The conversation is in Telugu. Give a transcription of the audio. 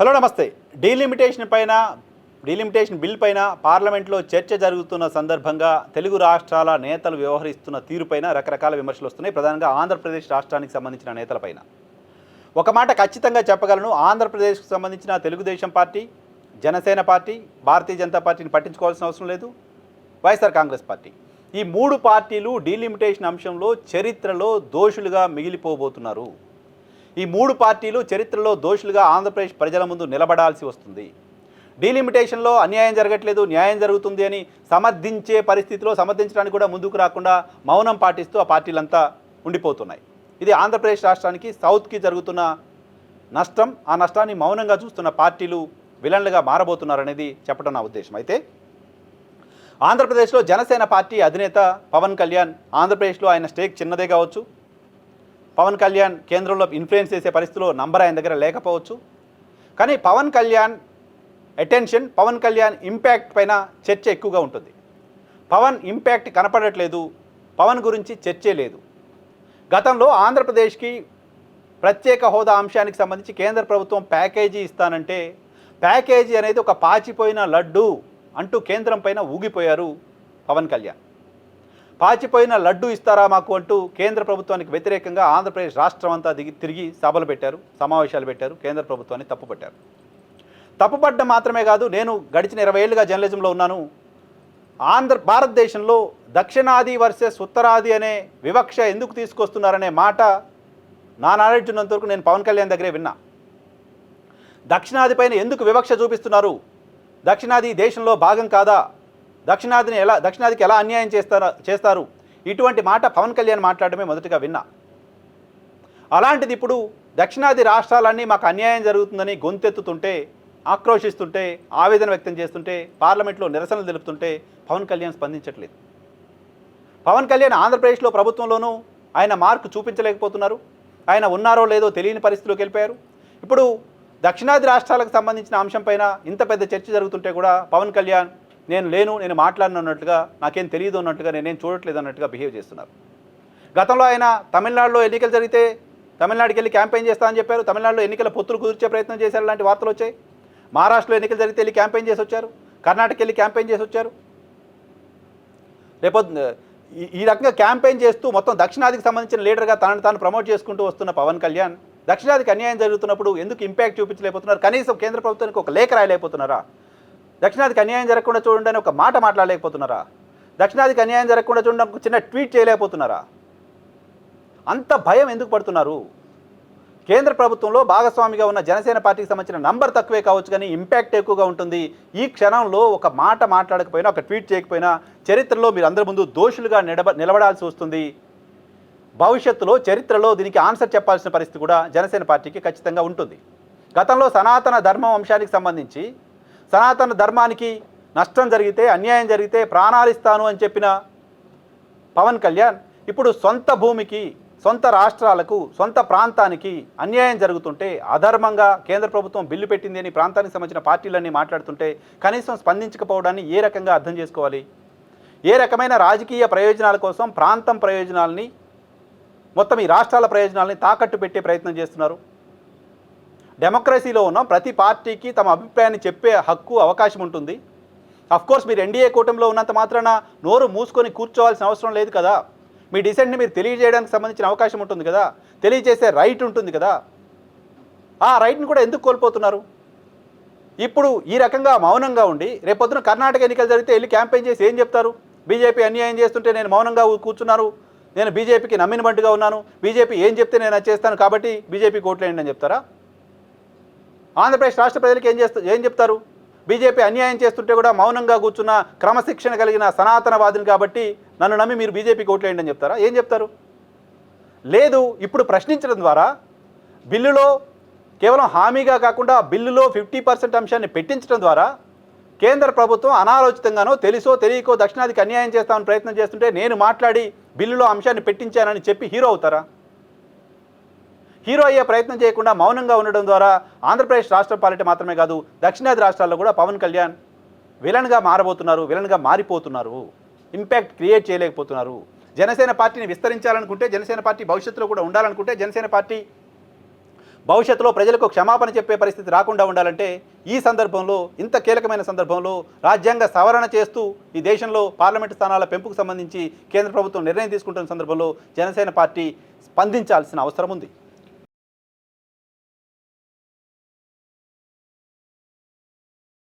హలో నమస్తే. డీలిమిటేషన్ బిల్ పైన పార్లమెంట్లో చర్చ జరుగుతున్న సందర్భంగా తెలుగు రాష్ట్రాల నేతలు వ్యవహరిస్తున్న తీరుపైన రకరకాల విమర్శలు వస్తున్నాయి. ప్రధానంగా ఆంధ్రప్రదేశ్ రాష్ట్రానికి సంబంధించిన నేతలపైన. ఒక మాట ఖచ్చితంగా చెప్పగలను, ఆంధ్రప్రదేశ్కు సంబంధించిన తెలుగుదేశం పార్టీ, జనసేన పార్టీ, భారతీయ జనతా పార్టీని పట్టించుకోవాల్సిన అవసరం లేదు, వైఎస్ఆర్ కాంగ్రెస్ పార్టీ. ఈ మూడు పార్టీలు డీలిమిటేషన్ అంశంలో చరిత్రలో దోషులుగా మిగిలిపోబోతున్నారు. ఈ మూడు పార్టీలు చరిత్రలో దోషులుగా ఆంధ్రప్రదేశ్ ప్రజల ముందు నిలబడాల్సి వస్తుంది. డీలిమిటేషన్లో అన్యాయం జరగట్లేదు, న్యాయం జరుగుతుంది అని సమర్థించే పరిస్థితిలో సమర్థించడానికి కూడా ముందుకు రాకుండా మౌనం పాటిస్తూ ఆ పార్టీలంతా ఉండిపోతున్నాయి. ఇది ఆంధ్రప్రదేశ్ రాష్ట్రానికి సౌత్కి జరుగుతున్న నష్టం. ఆ నష్టాన్ని మౌనంగా చూస్తున్న పార్టీలు విలన్లుగా మారబోతున్నారనేది చెప్పడం నా ఉద్దేశం. అయితే ఆంధ్రప్రదేశ్లో జనసేన పార్టీ అధినేత పవన్ కళ్యాణ్, ఆంధ్రప్రదేశ్లో ఆయన స్టేక్ చిన్నదే కావచ్చు, పవన్ కళ్యాణ్ కేంద్రంలో ఇన్ఫ్లుయెన్స్ చేసే పరిస్థితిలో నంబర్ ఆయన దగ్గర లేకపోవచ్చు, కానీ పవన్ కళ్యాణ్ అటెన్షన్, పవన్ కళ్యాణ్ ఇంపాక్ట్ పైన చర్చ ఎక్కువగా ఉంటుంది. పవన్ ఇంపాక్ట్ కనపడట్లేదు, పవన్ గురించి చర్చే లేదు. గతంలో ఆంధ్రప్రదేశ్కి ప్రత్యేక హోదా అంశానికి సంబంధించి కేంద్ర ప్రభుత్వం ప్యాకేజీ ఇస్తానంటే ప్యాకేజీ అనేది ఒక పాచిపోయిన లడ్డు అంటూ కేంద్రం పైన ఊగిపోయారు పవన్ కళ్యాణ్. పాచిపోయిన లడ్డు ఇస్తారా మాకు అంటూ కేంద్ర ప్రభుత్వానికి వ్యతిరేకంగా ఆంధ్రప్రదేశ్ రాష్ట్రం అంతా తిరిగి సభలు పెట్టారు, సమావేశాలు పెట్టారు, కేంద్ర ప్రభుత్వాన్ని తప్పుపట్టారు. తప్పుపట్టడం మాత్రమే కాదు, నేను గడిచిన 20 ఏళ్ళుగా జర్నలిజంలో ఉన్నాను. భారతదేశంలో దక్షిణాది వర్సెస్ ఉత్తరాది అనే వివక్ష ఎందుకు తీసుకొస్తున్నారనే మాట నా నాలెడ్జ్ ఉన్నంత వరకు నేను పవన్ కళ్యాణ్ దగ్గరే విన్నా. దక్షిణాది పైన ఎందుకు వివక్ష చూపిస్తున్నారు, దక్షిణాది దేశంలో భాగం కాదా, దక్షిణాదికి ఎలా అన్యాయం చేస్తారు, ఇటువంటి మాట పవన్ కళ్యాణ్ మాట్లాడమే మొదటగా విన్నా. అలాంటిది ఇప్పుడు దక్షిణాది రాష్ట్రాలన్నీ మాకు అన్యాయం జరుగుతుందని గొంతెత్తుతుంటే, ఆక్రోషిస్తుంటే, ఆవేదన వ్యక్తం చేస్తుంటే, పార్లమెంట్లో నిరసనలు తెలుపుతుంటే పవన్ కళ్యాణ్ స్పందించట్లేదు. పవన్ కళ్యాణ్ ఆంధ్రప్రదేశ్లో ప్రభుత్వంలోనూ ఆయన మార్కు చూపించలేకపోతున్నారు. ఆయన ఉన్నారో లేదో తెలియని పరిస్థితిలోకి వెళ్ళిపోయారు. ఇప్పుడు దక్షిణాది రాష్ట్రాలకు సంబంధించిన అంశంపైన ఇంత పెద్ద చర్చ జరుగుతుంటే కూడా పవన్ కళ్యాణ్ నేను మాట్లాడినట్టుగా, నాకేం తెలియదు అన్నట్టుగా, నేనేం చూడట్లేదు అన్నట్టుగా బిహేవ్ చేస్తున్నారు. గతంలో ఆయన తమిళనాడులో ఎన్నికలు జరిగితే తమిళనాడుకి వెళ్ళి క్యాంపెయిన్ చేస్తా అని చెప్పారు. తమిళనాడులో ఎన్నికల పొత్తులు కుదిర్చే ప్రయత్నం చేశారు, లాంటి వార్తలు వచ్చాయి. మహారాష్ట్రలో ఎన్నికలు జరిగితే వెళ్ళి క్యాంపెయిన్ చేసి వచ్చారు, కర్ణాటకకి వెళ్ళి క్యాంపెయిన్ చేసి వచ్చారు. ఈ రకంగా క్యాంపెయిన్ చేస్తూ మొత్తం దక్షిణాదికి సంబంధించిన లీడర్గా తాను ప్రమోట్ చేసుకుంటూ వస్తున్న పవన్ కళ్యాణ్ దక్షిణాదికి అన్యాయం జరుగుతున్నప్పుడు ఎందుకు ఇంపాక్ట్ చూపించలేకపోతున్నారు, కనీసం కేంద్ర ప్రభుత్వానికి ఒక లేఖ రాయలేకపోతున్నారా, దక్షిణాదికి అన్యాయం జరగకుండా చూడండి అని ఒక మాట మాట్లాడలేకపోతున్నారా, దక్షిణాదికి అన్యాయం జరగకుండా చూడండి ఒక చిన్న ట్వీట్ చేయలేకపోతున్నారా, అంత భయం ఎందుకు పడుతున్నారు? కేంద్ర ప్రభుత్వంలో భాగస్వామిగా ఉన్న జనసేన పార్టీకి సంబంధించిన నంబర్ తక్కువే కావచ్చు, కానీ ఇంపాక్ట్ ఎక్కువగా ఉంటుంది. ఈ క్షణంలో ఒక మాట మాట్లాడకపోయినా, ఒక ట్వీట్ చేయకపోయినా చరిత్రలో మీరు అందరి ముందు దోషులుగా నిలబడాల్సి వస్తుంది. భవిష్యత్తులో చరిత్రలో దీనికి ఆన్సర్ చెప్పాల్సిన పరిస్థితి కూడా జనసేన పార్టీకి ఖచ్చితంగా ఉంటుంది. గతంలో సనాతన ధర్మం అంశానికి సంబంధించి సనాతన ధర్మానికి నష్టం జరిగితే, అన్యాయం జరిగితే ప్రాణాలు ఇస్తాను అని చెప్పిన పవన్ కళ్యాణ్ ఇప్పుడు సొంత భూమికి, సొంత రాష్ట్రాలకు, సొంత ప్రాంతానికి అన్యాయం జరుగుతుంటే, అధర్మంగా కేంద్ర ప్రభుత్వం బిల్లు పెట్టింది అని ప్రాంతానికి సంబంధించిన పార్టీలన్నీ మాట్లాడుతుంటే కనీసం స్పందించకపోవడాన్ని ఏ రకంగా అర్థం చేసుకోవాలి? ఏ రకమైన రాజకీయ ప్రయోజనాల కోసం ప్రాంతం ప్రయోజనాలని, మొత్తం ఈ రాష్ట్రాల ప్రయోజనాలని తాకట్టు పెట్టే ప్రయత్నం చేస్తున్నారు? డెమోక్రసీలో ఉన్న ప్రతి పార్టీకి తమ అభిప్రాయాన్ని చెప్పే హక్కు, అవకాశం ఉంటుంది. అఫ్కోర్స్ మీరు ఎన్డీఏ కూటమిలో ఉన్నంత మాత్రాన నోరు మూసుకొని కూర్చోవాల్సిన అవసరం లేదు కదా. మీ డిసెంట్ని మీరు తెలియజేయడానికి సంబంధించిన అవకాశం ఉంటుంది కదా, తెలియజేసే రైట్ ఉంటుంది కదా. ఆ రైట్ని కూడా ఎందుకు కోల్పోతున్నారు? ఇప్పుడు ఈ రకంగా మౌనంగా ఉండి రేపొద్దున కర్ణాటక ఎన్నికలు జరిగితే వెళ్ళి క్యాంపెయిన్ చేసి ఏం చెప్తారు? బీజేపీ అన్యాయం చేస్తుంటే నేను మౌనంగా కూర్చున్నారు, నేను బీజేపీకి నమ్మిన బంటుగా ఉన్నాను, బీజేపీ ఏం చెప్తే నేను అది చేస్తాను కాబట్టి బీజేపీకి ఓట్లేయండి అని చెప్తారా? ఆంధ్రప్రదేశ్ రాష్ట్ర ప్రజలకు ఏం చెప్తారు? బీజేపీ అన్యాయం చేస్తుంటే కూడా మౌనంగా కూర్చున్న క్రమశిక్షణ కలిగిన సనాతనవాదిని కాబట్టి నన్ను నమ్మి మీరు బీజేపీకి ఓట్లేయండి అని చెప్తారా? ఏం చెప్తారు? లేదు. ఇప్పుడు ప్రశ్నించడం ద్వారా బిల్లులో కేవలం హామీగా కాకుండా బిల్లులో 50% అంశాన్ని పెట్టించడం ద్వారా కేంద్ర ప్రభుత్వం అనాలోచితంగానో తెలుసో తెలియకో దక్షిణాదికి అన్యాయం చేస్తామని ప్రయత్నం చేస్తుంటే నేను మాట్లాడి బిల్లులో అంశాన్ని పెట్టించానని చెప్పి హీరో అవుతారా? హీరో అయ్యే ప్రయత్నం చేయకుండా మౌనంగా ఉండడం ద్వారా ఆంధ్రప్రదేశ్ రాష్ట్ర పాలిట మాత్రమే కాదు, దక్షిణాది రాష్ట్రాల్లో కూడా పవన్ కళ్యాణ్ విలన్గా మారబోతున్నారు, విలన్గా మారిపోతున్నారు, ఇంపాక్ట్ క్రియేట్ చేయలేకపోతున్నారు. జనసేన పార్టీని విస్తరించాలనుకుంటే, జనసేన పార్టీ భవిష్యత్తులో కూడా ఉండాలనుకుంటే, జనసేన పార్టీ భవిష్యత్తులో ప్రజలకు క్షమాపణ చెప్పే పరిస్థితి రాకుండా ఉండాలంటే ఈ సందర్భంలో, ఇంత కీలకమైన సందర్భంలో రాజ్యాంగ సవరణ చేస్తూ ఈ దేశంలో పార్లమెంటు స్థానాల పెంపుకు సంబంధించి కేంద్ర ప్రభుత్వం నిర్ణయం తీసుకుంటున్న సందర్భంలో జనసేన పార్టీ స్పందించాల్సిన అవసరం ఉంది.